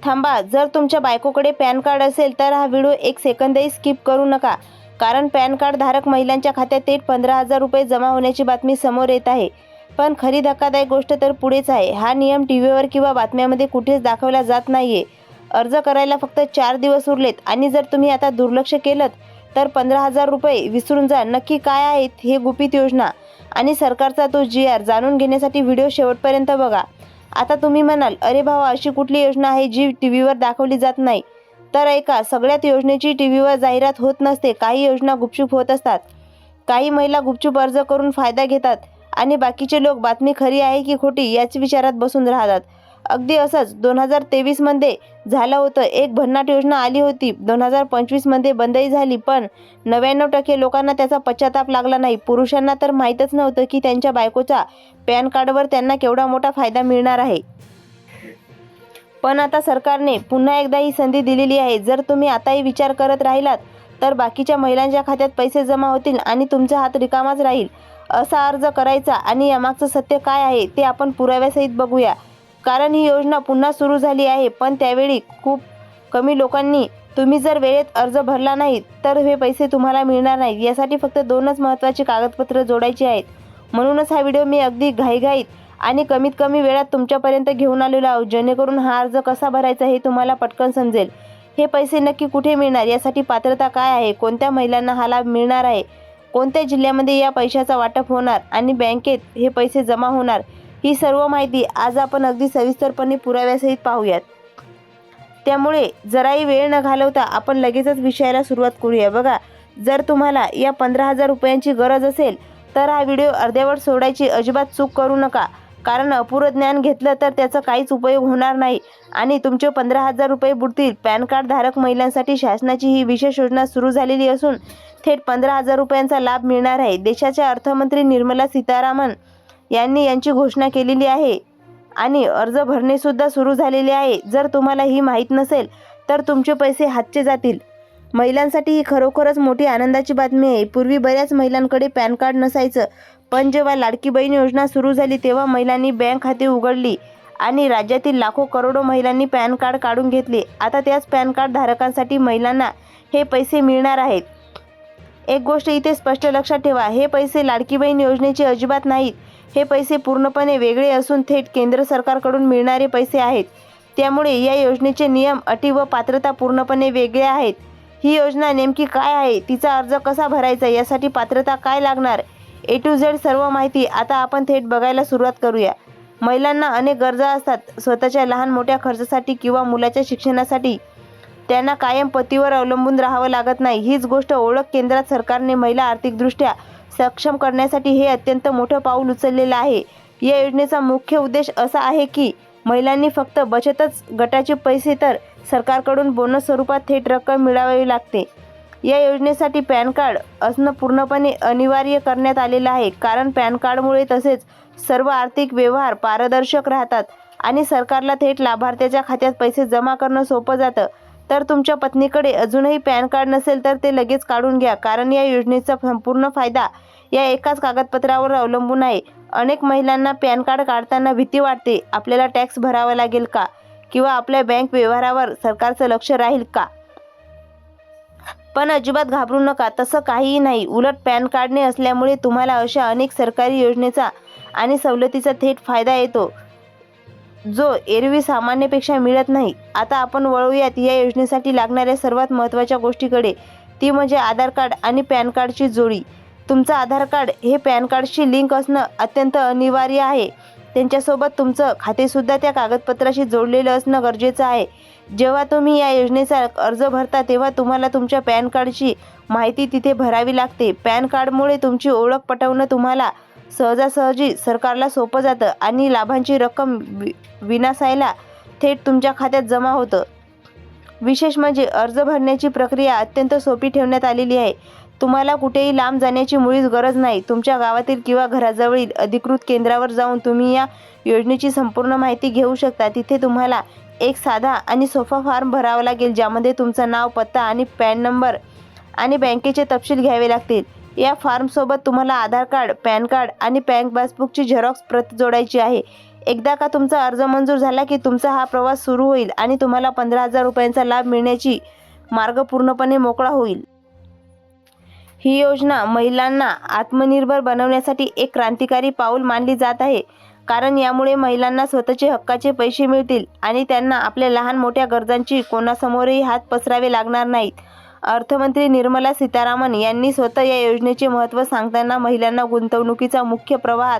थांबा, जर तुमच्या बायकोकडे पॅन कार्ड असेल तर हा व्हिडिओ एक सेकंदही स्किप करू नका, कारण पॅन कार्ड धारक महिलांच्या खात्यात थेट 15,000 रुपये जमा होण्याची बातमी समोर येत आहे. पण खरी धक्कादायक गोष्ट तर पुढेच आहे. हा नियम टीव्हीवर किंवा बातम्यांमध्ये कुठेच दाखवला जात नाहीये. अर्ज करायला फक्त 4 दिवस उरलेत आणि जर तुम्ही आता दुर्लक्ष केलं तर 15,000 रुपये विसरून जा. नक्की काय आहेत हे गुपित योजना आणि सरकारचा तो GR जाणून घेण्यासाठी व्हिडिओ शेवटपर्यंत बघा. आता तुम्ही म्हणाल, अरे भावा, अशी कुठली योजना आहे जी टीव्हीवर दाखवली जात नाही? तर ऐका, सगळ्यात योजनेची टीव्हीवर जाहिरात होत नसते. काही योजना गुपचूप होत असतात. काही महिला गुपचूप अर्ज करून फायदा घेतात आणि बाकीचे लोक बातमी खरी आहे की खोटी याच विचारात बसून राहतात. अगदी असंच 2023 मध्ये झालं होतं. एक भन्नाट योजना आली होती. 2025 मध्ये बंदही झाली, पण 99% लोकांना त्याचा पश्चाताप लागला नाही. पुरुषांना तर माहीतच नव्हतं की त्यांच्या बायकोच्या पॅन कार्डवर त्यांना केवढा मोठा फायदा मिळणार आहे. पण आता सरकारने पुन्हा एकदा ही संधी दिलेली आहे. जर तुम्ही आताही विचार करत राहिलात तर बाकीच्या महिलांच्या खात्यात पैसे जमा होतील आणि तुमचा हात रिकामाच राहील. असा अर्ज करायचा आणि यामागचं सत्य काय आहे ते आपण पुराव्यासहित बघूया. कारण ही योजना पुन्हा सुरू झाली आहे, पण त्यावेळी खूप कमी लोकांनी. तुम्ही जर वेळेत अर्ज भरला नाही तर हे पैसे तुम्हाला मिळणार नाहीत. यासाठी फक्त 2च महत्त्वाची कागदपत्र जोडायची आहेत. म्हणूनच हा व्हिडिओ मी अगदी घाईघाईत आणि कमीत कमी वेळात तुमच्यापर्यंत घेऊन आलेलो आहोत, जेणेकरून हा अर्ज कसा भरायचा हे तुम्हाला पटकन समजेल. हे पैसे नक्की कुठे मिळणार, यासाठी पात्रता काय आहे, कोणत्या महिलांना हा लाभ मिळणार आहे, कोणत्या जिल्ह्यामध्ये या पैशाचा वाटप होणार आणि बँकेत हे पैसे जमा होणार, ही सर्व माहिती आज आपण अगदी सविस्तरपणे पुराव्यासहित पाहूयात. त्यामुळे जराही वेळ न घालवता आपण लगेचच विषयाला सुरुवात करूया. बघा, जर तुम्हाला या 15,000 रुपयांची गरज असेल तर हा व्हिडिओ अर्ध्यावर सोडायची अजिबात चूक करू नका, कारण अपुरं ज्ञान घेतलं तर त्याचा काहीच उपयोग होणार नाही आणि तुमचे 15,000 रुपये बुडतील. पॅन कार्ड धारक महिलांसाठी शासनाची ही विशेष योजना सुरू झालेली असून थेट 15,000 रुपयांचा लाभ मिळणार आहे. देशाच्या अर्थमंत्री निर्मला सीतारामन यांनी यांची घोषणा केलेली आहे आणि अर्ज भरणे सुद्धा सुरू झालेले आहे. जर तुम्हाला ही माहीत नसेल तर तुमचे पैसे हातचे जातील. महिलांसाठी ही खरोखरच मोठी आनंदाची बातमी आहे. पूर्वी बऱ्याच महिलांकडे पॅन कार्ड नसायचं, पण जेव्हा लाडकी बहीण योजना सुरू झाली तेव्हा महिलांनी बँक खाते उघडली आणि राज्यातील लाखो करोडो महिलांनी पॅन कार्ड काढून घेतले. आता त्याच पॅन कार्ड धारकांसाठी महिलांना हे पैसे मिळणार आहेत. एक गोष्ट इथे स्पष्ट लक्षात ठेवा, हे पैसे लाडकी बहीण योजनेचे अजिबात नाहीत. हे पैसे पूर्णपणे वेगळे असून थेट केंद्र सरकारकडून मिळणारे पैसे आहेत. त्यामुळे या योजनेचे नियम, अटी व पात्रता पूर्णपणे वेगळे आहेत. ही योजना नेमकी काय आहे, तिचा अर्ज कसा भरायचा, यासाठी पात्रता काय लागणार, A to Z सर्व माहिती आता आपण थेट बघायला सुरुवात करूया. महिलांना अनेक गरजा असतात. स्वतःच्या लहान मोठ्या खर्चासाठी किंवा मुलाच्या शिक्षणासाठी त्यांना कायम पतीवर अवलंबून राहावं लागत नाही. हीच गोष्ट ओळख केंद्रात सरकारने महिला आर्थिकदृष्ट्या सक्षम करण्यासाठी हे अत्यंत मोठं पाऊल उचललेलं आहे. या योजनेचा मुख्य उद्देश असा आहे की महिलांनी फक्त बचतच गटाचे पैसे तर सरकारकडून बोनस स्वरूपात थेट रक्कम मिळवावी लागते. या योजनेसाठी पॅन कार्ड असणं पूर्णपणे अनिवार्य करण्यात आलेलं आहे, कारण पॅन कार्डमुळे तसेच सर्व आर्थिक व्यवहार पारदर्शक राहतात आणि सरकारला थेट लाभार्थ्याच्या खात्यात पैसे जमा करणं सोपं जातं. तर तुमच्या पत्नीकडे अजूनही पॅन कार्ड नसेल तर ते लगेच काढून घ्या, कारण या योजनेचा संपूर्ण फायदा या एकाच कागदपत्रावर अवलंबून आहे. अनेक महिलांना पॅन कार्ड काढताना भीती वाटते, आपल्याला टॅक्स भरावा लागेल का किंवा आपल्या बँक व्यवहारावर सरकारचं लक्ष राहील का. पण अजिबात घाबरू नका, तसं काहीही नाही. उलट पॅन कार्डने असल्यामुळे तुम्हाला अशा अनेक सरकारी योजनेचा आणि सवलतीचा थेट फायदा येतो, जो एरवी सामान्यपेक्षा मिळत नाही. आता आपण वळूयात या योजनेसाठी लागणाऱ्या सर्वात महत्त्वाच्या गोष्टीकडे, ती म्हणजे आधार कार्ड आणि पॅन कार्डची जोडी. तुमचं आधार कार्ड हे पॅन कार्डशी लिंक असणं अत्यंत अनिवार्य आहे. त्यांच्यासोबत तुमचं खातेसुद्धा त्या कागदपत्राशी जोडलेलं असणं गरजेचं आहे. जेव्हा तुम्ही या योजनेचा अर्ज भरता तेव्हा तुम्हाला तुमच्या पॅन कार्डची माहिती तिथे भरावी लागते. पॅन कार्डमुळे तुमची ओळख पटवणं तुम्हाला सहजासहजी सरकारला सोपं जातं आणि लाभांची रक्कम विनासायला थेट तुमच्या खात्यात जमा होतं. विशेष म्हणजे अर्ज भरण्याची प्रक्रिया अत्यंत सोपी ठेवण्यात आलेली आहे. तुम्हाला कुठेही लांब जाण्याची मुळीच गरज नाही. तुमच्या गावातील किंवा घराजवळील अधिकृत केंद्रावर जाऊन तुम्ही या योजनेची संपूर्ण माहिती घेऊ शकता. तिथे तुम्हाला एक साधा आणि सोपा फॉर्म भरावा लागेल, ज्यामध्ये तुमचं नाव, पत्ता आणि पॅन नंबर आणि बँकेचे तपशील घ्यावे लागतील. या फॉर्मसोबत तुम्हाला आधार कार्ड, पॅन कार्ड आणि बँक पासबुकची झेरॉक्स प्रत जोडायची आहे. एकदा का तुमचा अर्ज मंजूर झाला की तुमचा हा प्रवास सुरू होईल आणि तुम्हाला 15,000 रुपयांचा लाभ मिळण्याची मार्ग पूर्णपणे मोकळा होईल. ही योजना महिलांना आत्मनिर्भर बनवण्यासाठी एक क्रांतिकारी पाऊल मानली जात आहे, कारण यामुळे महिलांना स्वतःचे हक्काचे पैसे मिळतील आणि त्यांना आपल्या लहान मोठ्या गरजांची कोणासमोरही हात पसरावे लागणार नाहीत. अर्थमंत्री निर्मला सीतारामन यांनी स्वतः या योजनेचे महत्त्व सांगताना महिलांना गुंतवणुकीचा मुख्य प्रवाहात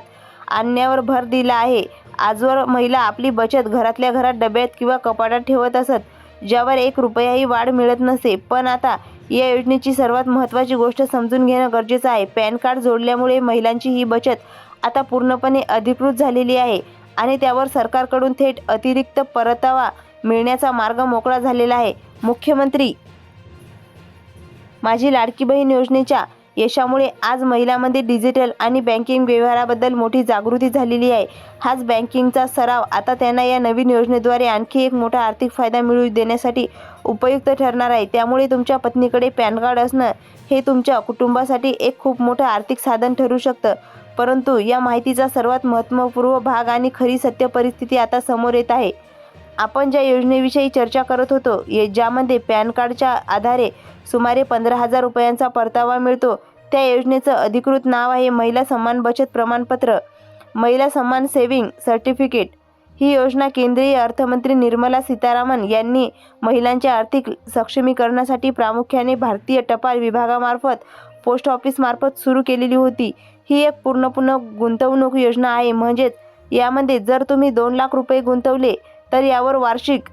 आणण्यावर भर दिला आहे. आजवर महिला आपली बचत घरातल्या घरात डब्यात किंवा कपाटात ठेवत असत, ज्यावर 1 रुपयाही वाढ मिळत नसे. पण आता या योजनेची सर्वात महत्त्वाची गोष्ट समजून घेणं गरजेचं आहे. पॅन कार्ड जोडल्यामुळे महिलांची ही बचत आता पूर्णपणे अधिकृत झालेली आहे आणि त्यावर सरकारकडून थेट अतिरिक्त परतावा मिळण्याचा मार्ग मोकळा झालेला आहे. मुख्यमंत्री माझी लाडकी बहीण योजनेच्या यशामुळे आज महिलांमध्ये डिजिटल आणि बँकिंग व्यवहाराबद्दल मोठी जागृती झालेली आहे. हाच बँकिंगचा सराव आता त्यांना या नवीन योजनेद्वारे आणखी एक मोठा आर्थिक फायदा मिळवून देण्यासाठी उपयुक्त ठरणार आहे. त्यामुळे तुमच्या पत्नीकडे पॅन कार्ड असणं हे तुमच्या कुटुंबासाठी एक खूप मोठं आर्थिक साधन ठरू शकतं. परंतु या माहितीचा सर्वात महत्त्वपूर्ण भाग आणि खरी सत्य परिस्थिती आता समोर येत आहे. आपण ज्या योजनेविषयी चर्चा करत होतो, ज्यामध्ये पॅन कार्डच्या आधारे सुमारे 15,000 रुपयांचा परतावा मिळतो, त्या योजनेचं अधिकृत नाव आहे महिला सन्मान बचत प्रमाणपत्र, महिला सन्मान सेव्हिंग सर्टिफिकेट. ही योजना केंद्रीय अर्थमंत्री निर्मला सीतारामन यांनी महिलांच्या आर्थिक सक्षमीकरणासाठी प्रामुख्याने भारतीय टपाल विभागामार्फत पोस्ट ऑफिसमार्फत सुरू केलेली होती. ही एक पूर्णपणे गुंतवणूक योजना आहे. म्हणजेच यामध्ये जर तुम्ही 2 लाख रुपये गुंतवले तर यावर वार्षिक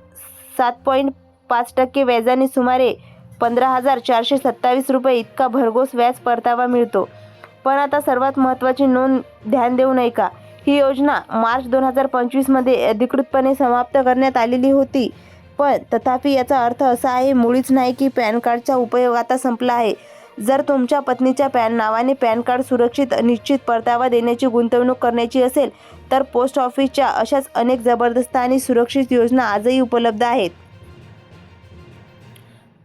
7.5% व्याजाने सुमारे 15,427 रुपये इतका भरघोस व्याज परतावा मिळतो. पण आता सर्वात महत्त्वाची नोंद ध्यान देऊ नये का, ही योजना मार्च 2025 मध्ये अधिकृतपणे समाप्त करण्यात आलेली होती. पण तथापि याचा अर्थ असा आहे मुळीच नाही की पॅन कार्डचा उपयोग आता संपला आहे. जर तुमच्या पत्नीच्या नावाने पॅन कार्ड सुरक्षित निश्चित परतावा देण्याची गुंतवणूक करण्याची असेल तर पोस्ट ऑफिसच्या अशाच अनेक जबरदस्त आणि सुरक्षित योजना आजही उपलब्ध आहेत.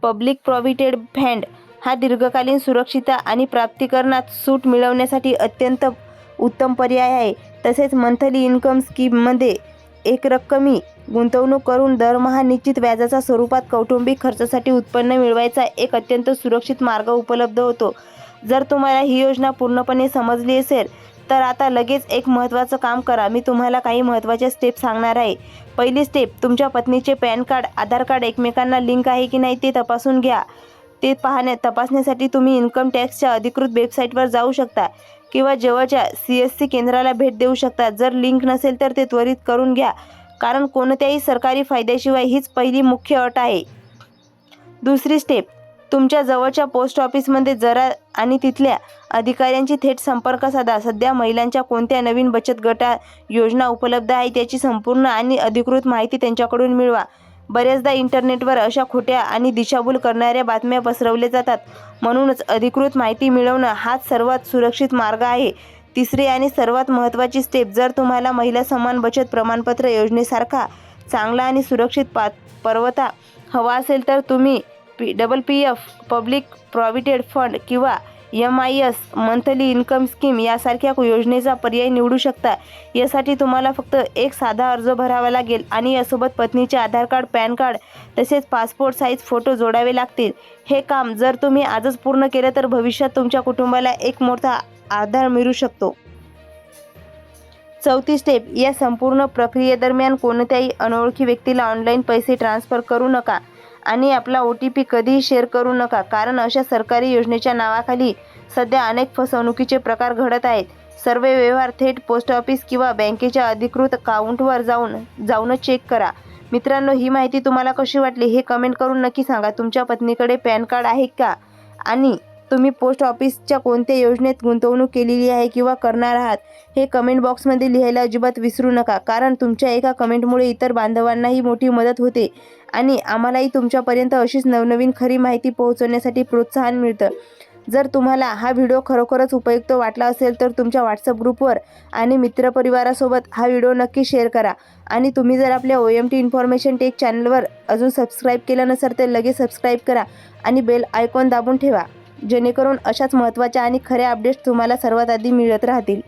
पब्लिक प्रॉव्हिडंट फंड हा दीर्घकालीन सुरक्षितता आणि प्राप्तिकरणात सूट मिळवण्यासाठी अत्यंत उत्तम पर्याय आहे. तसेच मंथली इन्कम स्कीममध्ये एकरकमी गुंतवणूक करून दरमहा निश्चित व्याजाच्या स्वरूपात कौटुंबिक खर्चासाठी उत्पन्न मिळवायचा एक अत्यंत सुरक्षित मार्ग उपलब्ध होतो. जर तुम्हाला ही योजना पूर्णपणे समजली असेल तर आता लगेच एक महत्त्वाचं काम करा. मी तुम्हाला काही महत्त्वाच्या स्टेप सांगणार आहे. पहिली स्टेप, तुमच्या पत्नीचे पॅन कार्ड, आधार कार्ड एकमेकांना लिंक आहे की नाही ते तपासून घ्या. ते तपासण्यासाठी तुम्ही इन्कम टॅक्सच्या अधिकृत वेबसाईटवर जाऊ शकता किंवा जवळच्या CSC केंद्राला भेट देऊ शकता. जर लिंक नसेल तर ते त्वरित करून घ्या, कारण कोणत्याही सरकारी फायद्याशिवाय हीच पहिली मुख्य अट आहे. दुसरी स्टेप, तुमच्या जवळच्या पोस्ट ऑफिसमध्ये जरा आणि तिथल्या अधिकाऱ्यांची थेट संपर्क साधा. सध्या महिलांच्या कोणत्या नवीन बचत गटा योजना उपलब्ध आहे त्याची संपूर्ण आणि अधिकृत माहिती त्यांच्याकडून मिळवा. बऱ्याचदा इंटरनेटवर अशा खोट्या आणि दिशाभूल करणाऱ्या बातम्या पसरवल्या जातात. म्हणूनच अधिकृत माहिती मिळवणं हाच सर्वात सुरक्षित मार्ग आहे. तिसरी आणि सर्वात महत्त्वाची स्टेप, जर तुम्हाला महिला सन्मान बचत प्रमाणपत्र योजनेसारखा चांगला आणि सुरक्षित परतावा हवा असेल तर तुम्ही PPF पब्लिक प्रॉव्हिडंट फंड किंवा MIS मंथली इन्कम स्कीम यासारख्या योजनेचा पर्याय निवडू शकता. यासाठी तुम्हाला फक्त एक साधा अर्ज भरावा लागेल आणि यासोबत पत्नीचे आधार कार्ड, पॅन कार्ड तसेच पासपोर्ट साईज फोटो जोडावे लागतील. हे काम जर तुम्ही आजच पूर्ण केलं तर भविष्यात तुमच्या कुटुंबाला एक मोठा आधार मिळू शकतो. चौथी स्टेप, या संपूर्ण प्रक्रियेदरम्यान कोणत्याही अनोळखी व्यक्तीला ऑनलाईन पैसे ट्रान्सफर करू नका आणि आपला OTP कधीही शेअर करू नका, कारण अशा सरकारी योजनेच्या नावाखाली सध्या अनेक फसवणुकीचे प्रकार घडत आहेत. सर्व व्यवहार थेट पोस्ट ऑफिस किंवा बँकेच्या अधिकृत अकाउंटवर जाऊनच चेक करा. मित्रांनो, ही माहिती तुम्हाला कशी वाटली हे कमेंट करून नक्की सांगा. तुमच्या पत्नीकडे पॅन कार्ड आहे का आणि तुम्ही पोस्ट ऑफिसच्या कोणत्या योजनेत गुंतवणूक केलेली आहे किंवा करणार आहात हे कमेंट बॉक्समध्ये लिहायला अजिबात विसरू नका, कारण तुमच्या एका कमेंटमुळे इतर बांधवांनाही मोठी मदत होते आणि आम्हालाही तुमच्यापर्यंत अशीच नवनवीन खरी माहिती पोहोचवण्यासाठी प्रोत्साहन मिळतं. जर तुम्हाला हा व्हिडिओ खरोखरच उपयुक्त वाटला असेल तर तुमच्या WhatsApp ग्रुपवर आणि मित्रपरिवारासोबत हा व्हिडिओ नक्की शेअर करा. आणि तुम्ही जर आपल्या OMT इन्फॉर्मेशन टेक चॅनलवर अजून सबस्क्राईब केलं नसेल तर लगेच सबस्क्राईब करा आणि बेल आयकॉन दाबून ठेवा, जेणेकरून अशाच महत्त्वाच्या आणि खऱ्या अपडेट्स तुम्हाला सर्वात आधी मिळत राहतील.